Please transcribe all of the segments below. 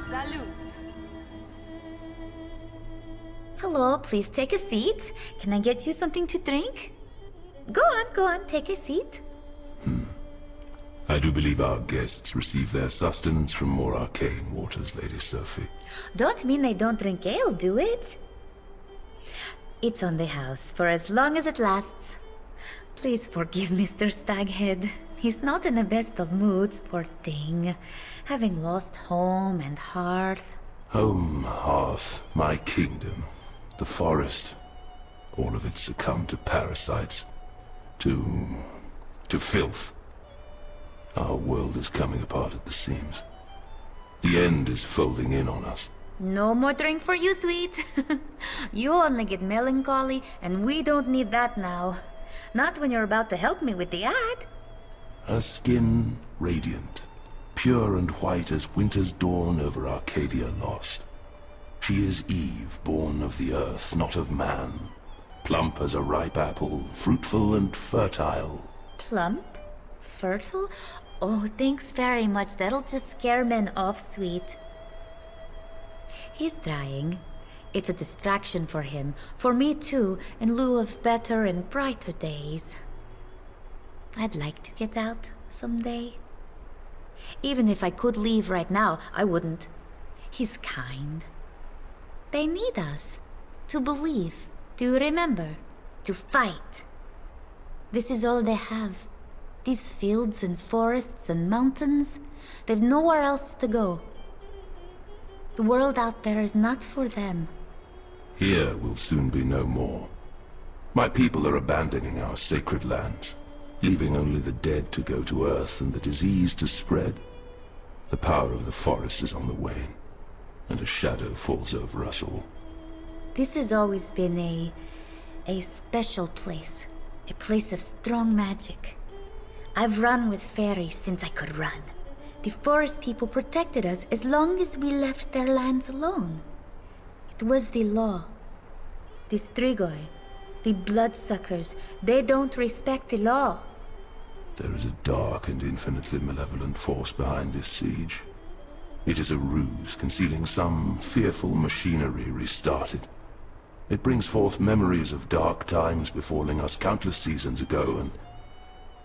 Salute. Hello, please take a seat. Can I get you something to drink? Go on, take a seat. I do believe our guests receive their sustenance from more arcane waters, Lady Sophie. Don't mean they don't drink ale, do it? It's on the house for as long as it lasts. Please forgive Mr. Staghead. He's not in the best of moods, poor thing. Having lost home and hearth. Home, hearth, my kingdom, the forest. All of it succumbed to parasites. To filth. Our world is coming apart at the seams. The end is folding in on us. No more drink for you, sweet. You only get melancholy, and we don't need that now. Not when you're about to help me with the ad. Her skin radiant, pure and white as winter's dawn over Arcadia lost. She is Eve, born of the earth, not of man. Plump as a ripe apple, fruitful and fertile. Plump? Fertile? Oh, thanks very much. That'll just scare men off, sweet. He's trying. It's a distraction for him. For me too, in lieu of better and brighter days. I'd like to get out someday. Even if I could leave right now, I wouldn't. He's kind. They need us. To believe. To remember. To fight. This is all they have. These fields and forests and mountains. They've nowhere else to go. The world out there is not for them. Here will soon be no more. My people are abandoning our sacred lands, leaving only the dead to go to Earth and the disease to spread. The power of the forest is on the wane, and a shadow falls over us all. This has always been a special place. A place of strong magic. I've run with fairies since I could run. The forest people protected us as long as we left their lands alone. It was the law. The Strigoi, the bloodsuckers, they don't respect the law. There is a dark and infinitely malevolent force behind this siege. It is a ruse concealing some fearful machinery restarted. It brings forth memories of dark times befalling us countless seasons ago,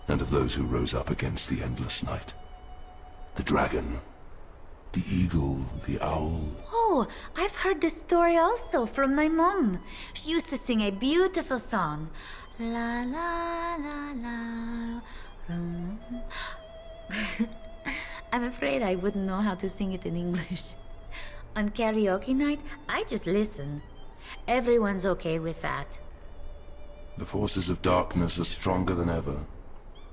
and of those who rose up against the endless night. The dragon, the eagle, the owl. Oh, I've heard this story also from my mom. She used to sing a beautiful song. La la la la. Rum. I'm afraid I wouldn't know how to sing it in English. On karaoke night, I just listen. Everyone's okay with that. The forces of darkness are stronger than ever,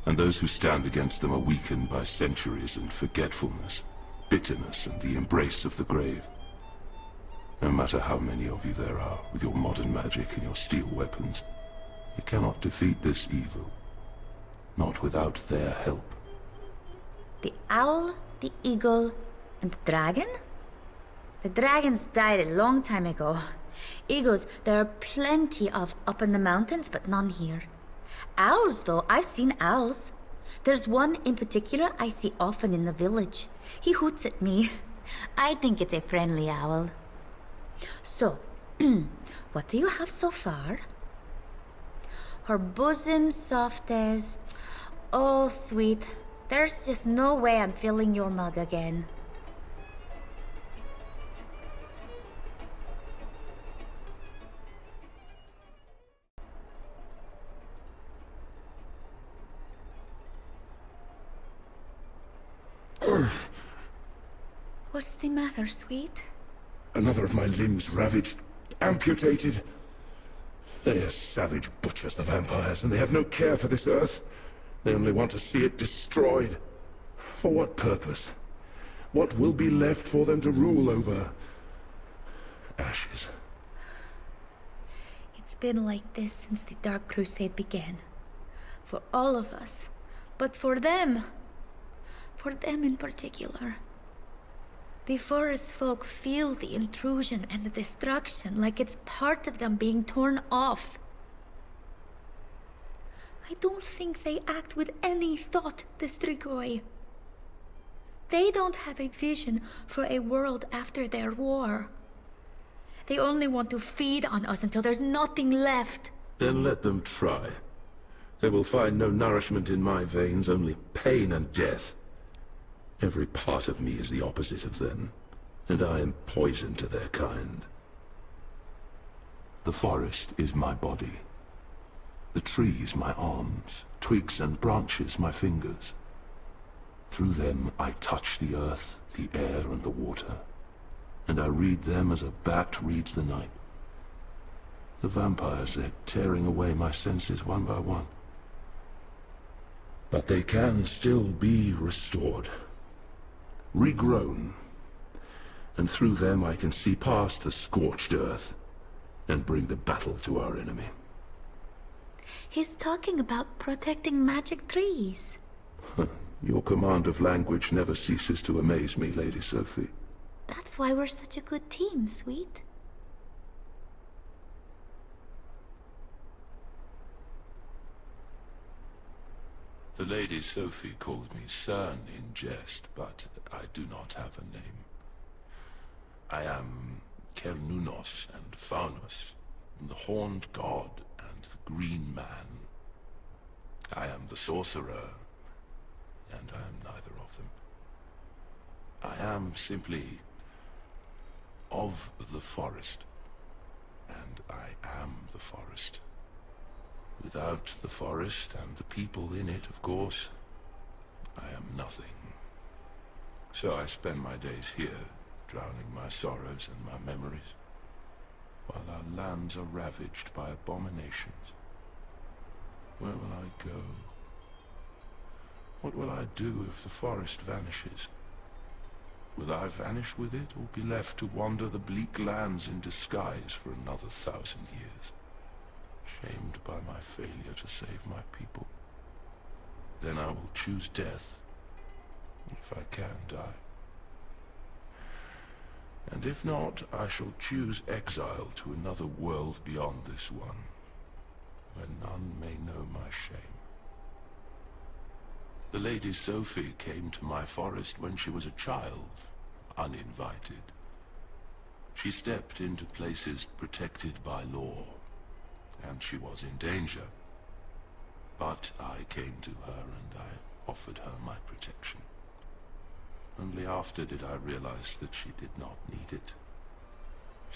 and those who stand against them are weakened by centuries and forgetfulness, bitterness and the embrace of the grave. No matter how many of you there are, with your modern magic and your steel weapons, you cannot defeat this evil. Not without their help. The owl, the eagle, and the dragon? The dragons died a long time ago. Eagles, there are plenty of up in the mountains, but none here. Owls, though, I've seen owls. There's one in particular I see often in the village. He hoots at me. I think it's a friendly owl. So, what do you have so far? Her bosom soft as... Oh, sweet. There's just no way I'm filling your mug again. What's the matter, sweet? Another of my limbs ravaged, amputated. They are savage butchers, the vampires, and they have no care for this earth. They only want to see it destroyed. For what purpose? What will be left for them to rule over? Ashes. It's been like this since the Dark Crusade began. For all of us. But for them in particular. The forest folk feel the intrusion and the destruction like it's part of them being torn off. I don't think they act with any thought, the Strigoi. They don't have a vision for a world after their war. They only want to feed on us until there's nothing left. Then let them try. They will find no nourishment in my veins, only pain and death. Every part of me is the opposite of them, and I am poison to their kind. The forest is my body. The trees my arms, twigs and branches my fingers. Through them I touch the earth, the air and the water, and I read them as a bat reads the night. The vampires, they're tearing away my senses one by one. But they can still be restored, regrown, and through them I can see past the scorched earth and bring the battle to our enemy. He's talking about protecting magic trees. Your command of language never ceases to amaze me, Lady Sophie. That's why we're such a good team, sweet. The Lady Sophie calls me Cern in jest, but I do not have a name. I am Cernunos and Faunus, the Horned God and the Green Man. I am the Sorcerer, and I am neither of them. I am simply of the forest, and I am the forest. Without the forest and the people in it, of course, I am nothing. So I spend my days here, drowning my sorrows and my memories, while our lands are ravaged by abominations. Where will I go? What will I do if the forest vanishes? Will I vanish with it, or be left to wander the bleak lands in disguise for another 1,000 years? Shamed by my failure to save my people. Then I will choose death, if I can die. And if not, I shall choose exile to another world beyond this one, where none may know my shame. The Lady Sophie came to my forest when she was a child, uninvited. She stepped into places protected by law, and she was in danger. But I came to her and I offered her my protection. Only after did I realize that she did not need it.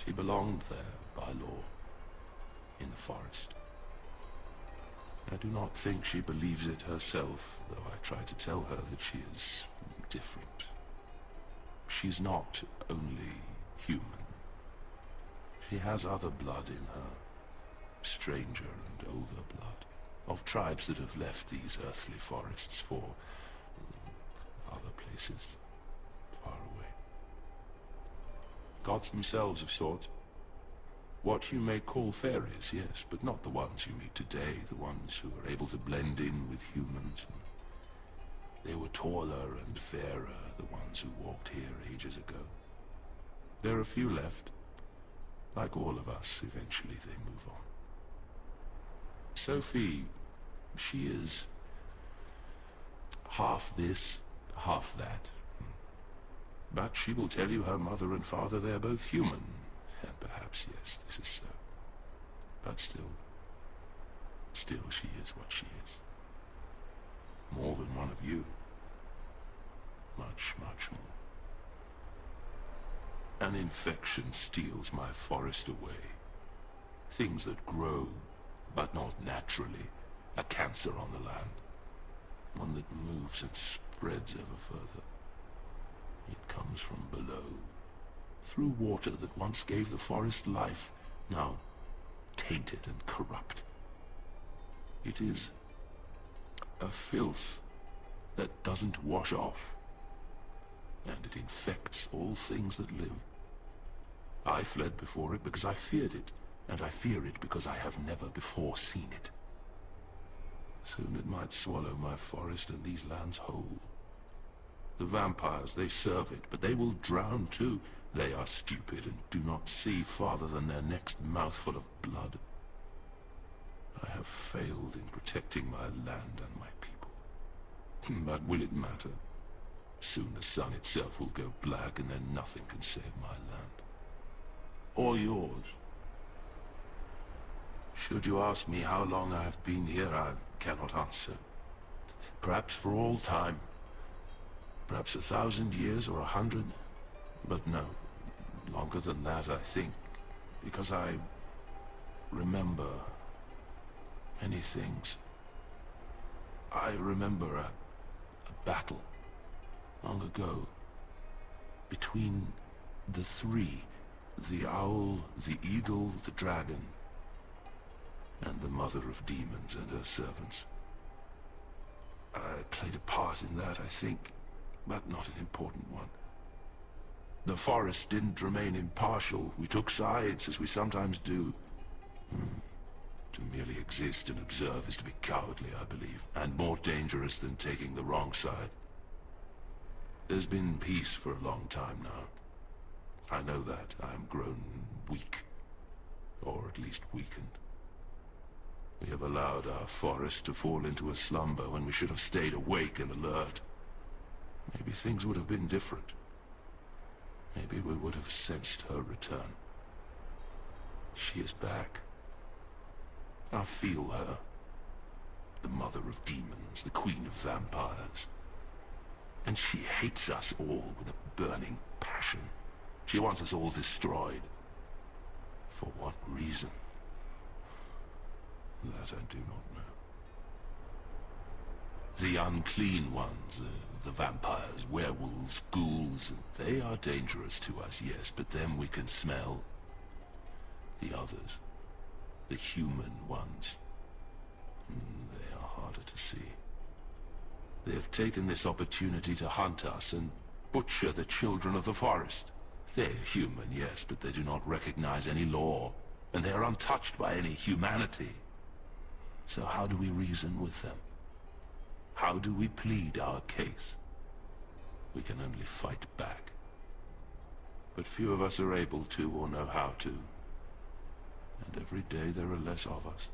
She belonged there by law, in the forest. I do not think she believes it herself, though I try to tell her that she is different. She's not only human. She has other blood in her. Stranger and older blood, of tribes that have left these earthly forests for other places, far away. Gods themselves of sorts. What you may call fairies, yes, but not the ones you meet today, the ones who are able to blend in with humans. They were taller and fairer, the ones who walked here ages ago. There are few left. Like all of us, eventually they move on. Sophie, she is half this, half that. But she will tell you her mother and father, they're both human. And perhaps, yes, this is so. But still she is what she is. More than one of you. Much, much more. An infection steals my forest away. Things that grow, but not naturally. A cancer on the land. One that moves and spreads ever further. It comes from below. Through water that once gave the forest life, now tainted and corrupt. It is a filth that doesn't wash off. And it infects all things that live. I fled before it because I feared it. And I fear it because I have never before seen it. Soon it might swallow my forest and these lands whole. The vampires, they serve it, but they will drown too. They are stupid and do not see farther than their next mouthful of blood. I have failed in protecting my land and my people. But will it matter? Soon the sun itself will go black, and then nothing can save my land. Or yours. Should you ask me how long I have been here, I cannot answer. Perhaps for all time. Perhaps 1,000 years or 100. But no, longer than that, I think. Because I remember many things. I remember a battle long ago between the three. The owl, the eagle, the dragon, and the mother of demons and her servants. I played a part in that, I think, but not an important one. The forest didn't remain impartial. We took sides, as we sometimes do. To merely exist and observe is to be cowardly, I believe, and more dangerous than taking the wrong side. There's been peace for a long time now. I know that. I am grown weak, or at least weakened. We have allowed our forest to fall into a slumber when we should have stayed awake and alert. Maybe things would have been different. Maybe we would have sensed her return. She is back. I feel her. The mother of demons, the queen of vampires. And she hates us all with a burning passion. She wants us all destroyed. For what reason? That I do not know. The unclean ones, the vampires, werewolves, ghouls, they are dangerous to us, yes, but them we can smell. The others, the human ones, they are harder to see. They have taken this opportunity to hunt us and butcher the children of the forest. They're human, yes, but they do not recognize any law, and they are untouched by any humanity. So how do we reason with them? How do we plead our case? We can only fight back. But few of us are able to or know how to. And every day there are less of us.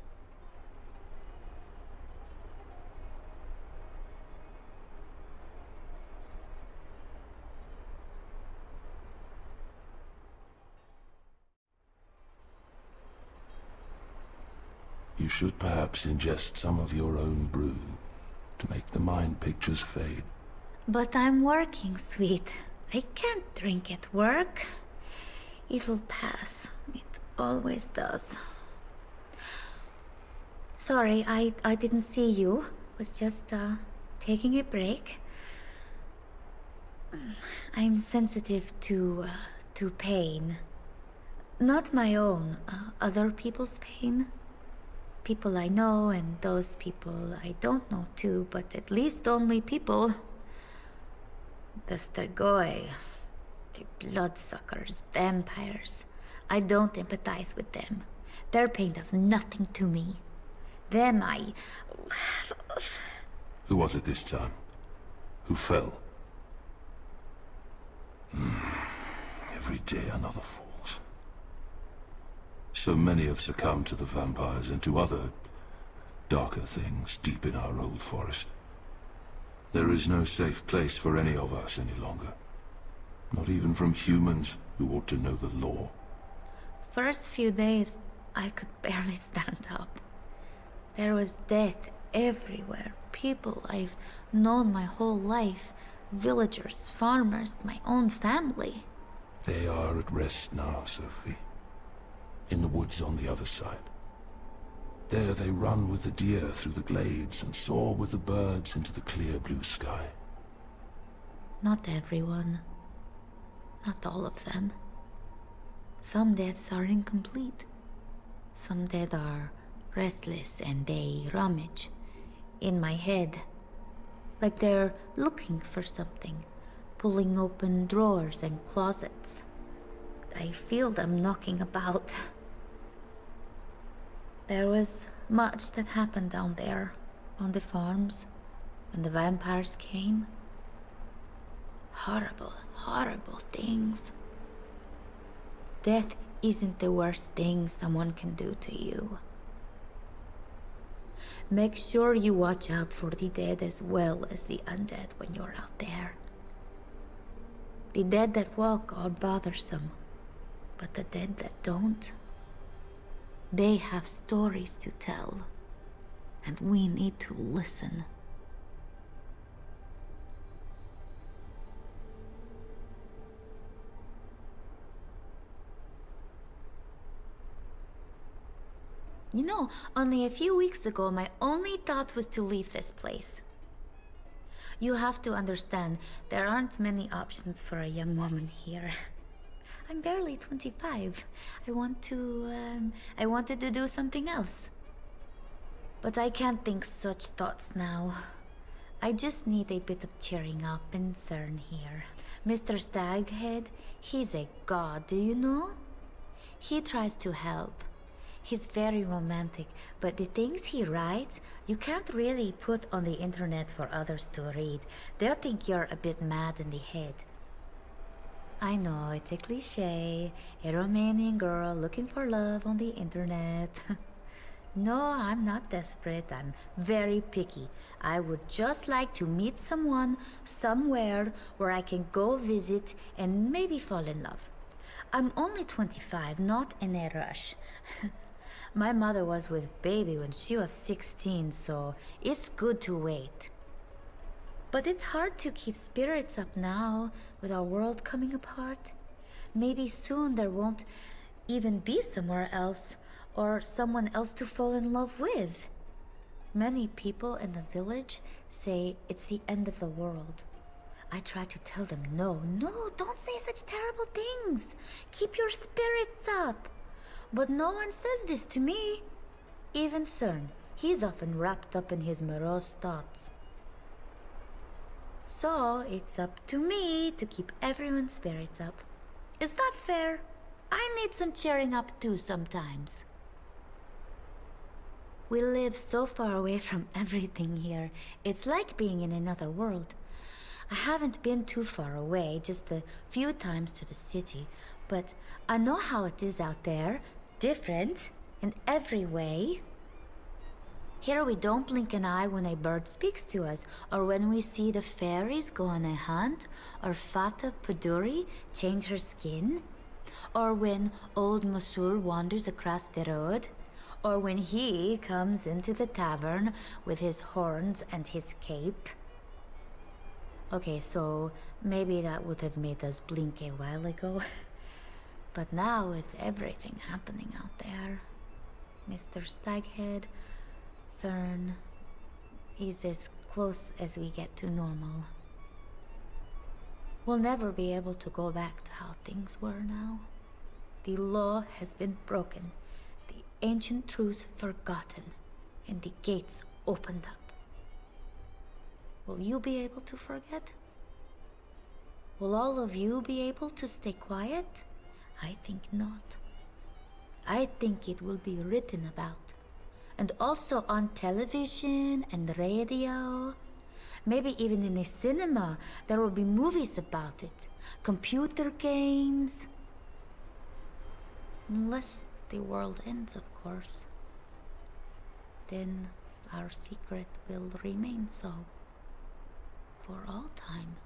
You should perhaps ingest some of your own brew to make the mind pictures fade. But I'm working, sweet. I can't drink at work. It'll pass. It always does. Sorry, I didn't see you. Was just taking a break. I'm sensitive to pain. Not my own, other people's pain. People I know and those people I don't know too, but at least only people. The Strigoi, the bloodsuckers, vampires. I don't empathize with them. Their pain does nothing to me. Them I... Who was it this time? Who fell? Every day another falls. So many have succumbed to the vampires and to other darker things deep in our old forest. There is no safe place for any of us any longer. Not even from humans who ought to know the law. First few days, I could barely stand up. There was death everywhere. People I've known my whole life. Villagers, farmers, my own family. They are at rest now, Sophie. In the woods on the other side. There they run with the deer through the glades and soar with the birds into the clear blue sky. Not everyone. Not all of them. Some deaths are incomplete. Some dead are restless and they rummage in my head. Like they're looking for something, pulling open drawers and closets. I feel them knocking about. There was much that happened down there, on the farms, when the vampires came. Horrible, horrible things. Death isn't the worst thing someone can do to you. Make sure you watch out for the dead as well as the undead when you're out there. The dead that walk are bothersome, but the dead that don't, they have stories to tell, and we need to listen. You know, only a few weeks ago, my only thought was to leave this place. You have to understand, there aren't many options for a young woman here. I'm barely 25. I wanted to do something else. But I can't think such thoughts now. I just need a bit of cheering up in Cern here. Mr. Staghead, he's a god, do you know? He tries to help. He's very romantic, but the things he writes, you can't really put on the internet for others to read. They'll think you're a bit mad in the head. I know, it's a cliché, a Romanian girl looking for love on the internet. No, I'm not desperate, I'm very picky. I would just like to meet someone, somewhere, where I can go visit and maybe fall in love. I'm only 25, not in a rush. My mother was with baby when she was 16, so it's good to wait. But it's hard to keep spirits up now, with our world coming apart. Maybe soon there won't even be somewhere else, or someone else to fall in love with. Many people in the village say it's the end of the world. I try to tell them, no, don't say such terrible things. Keep your spirits up. But no one says this to me. Even Cern, he's often wrapped up in his morose thoughts. So it's up to me to keep everyone's spirits up. Is that fair? I need some cheering up too sometimes. We live so far away from everything here. It's like being in another world. I haven't been too far away, just a few times to the city, but I know how it is out there. Different in every way. Here we don't blink an eye when a bird speaks to us, or when we see the fairies go on a hunt, or Fata Paduri change her skin, or when old Mosul wanders across the road, or when he comes into the tavern with his horns and his cape. Okay, so maybe that would have made us blink a while ago. But now, with everything happening out there, Mr. Staghead, Cern is as close as we get to normal. We'll never be able to go back to how things were now. The law has been broken, the ancient truths forgotten, and the gates opened up. Will you be able to forget? Will all of you be able to stay quiet? I think not. I think it will be written about. And also on television and radio. Maybe even in a cinema, there will be movies about it. Computer games. Unless the world ends, of course. Then our secret will remain so. For all time.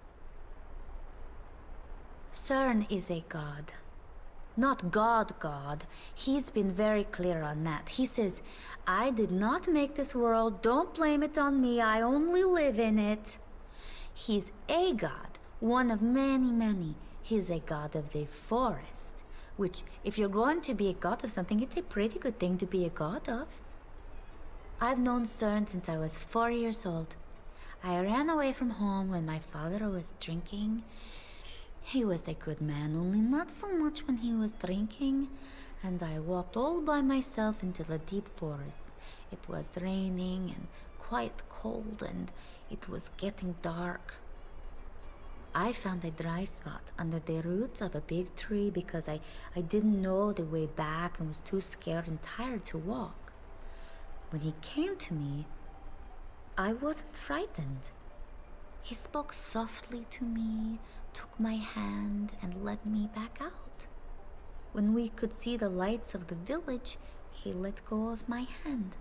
Cern is a god. Not God. He's been very clear on that. He says, I did not make this world, don't blame it on me, I only live in it. He's a god, one of many. He's a god of the forest, which, if you're going to be a god of something, it's a pretty good thing to be a god of. I've known Cern since I was 4 years old. I ran away from home when my father was drinking. He was a good man, only not so much when he was drinking, and I walked all by myself into the deep forest. It was raining and quite cold, and it was getting dark. I found a dry spot under the roots of a big tree because I didn't know the way back and was too scared and tired to walk. When he came to me, I wasn't frightened. He spoke softly to me, took my hand, and led me back out. When we could see the lights of the village, he let go of my hand.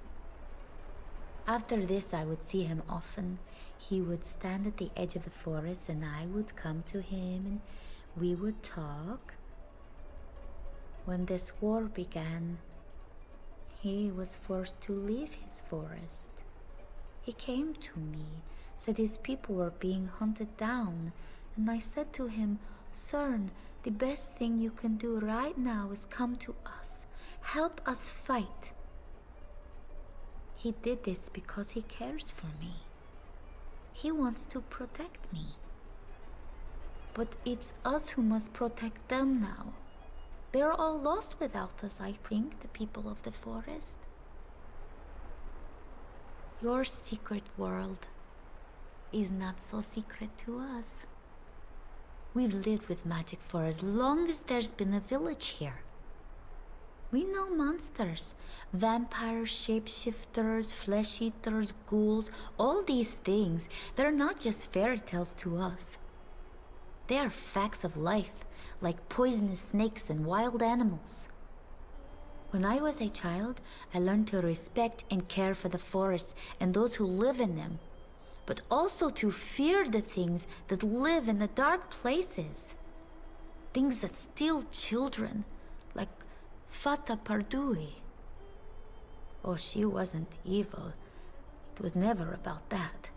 After this, I would see him often. He would stand at the edge of the forest, and I would come to him, and we would talk. When this war began, he was forced to leave his forest. He came to me, said his people were being hunted down, and I said to him, Cern, the best thing you can do right now is come to us. Help us fight. He did this because he cares for me. He wants to protect me. But it's us who must protect them now. They're all lost without us, I think, the people of the forest. Your secret world is not so secret to us. We've lived with magic for as long as there's been a village here. We know monsters, vampires, shapeshifters, flesh-eaters, ghouls, all these things. They're not just fairy tales to us. They are facts of life, like poisonous snakes and wild animals. When I was a child, I learned to respect and care for the forests and those who live in them, but also to fear the things that live in the dark places. Things that steal children, like Fata Pardui. Oh, she wasn't evil. It was never about that.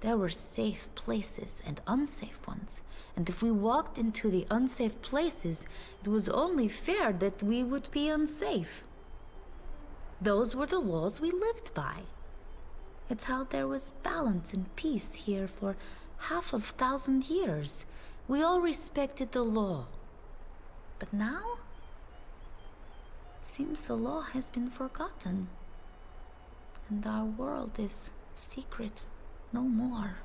There were safe places and unsafe ones, and if we walked into the unsafe places, it was only fair that we would be unsafe. Those were the laws we lived by. It's how there was balance and peace here for 500 years. We all respected the law. But now? It seems the law has been forgotten. And our world is secret no more.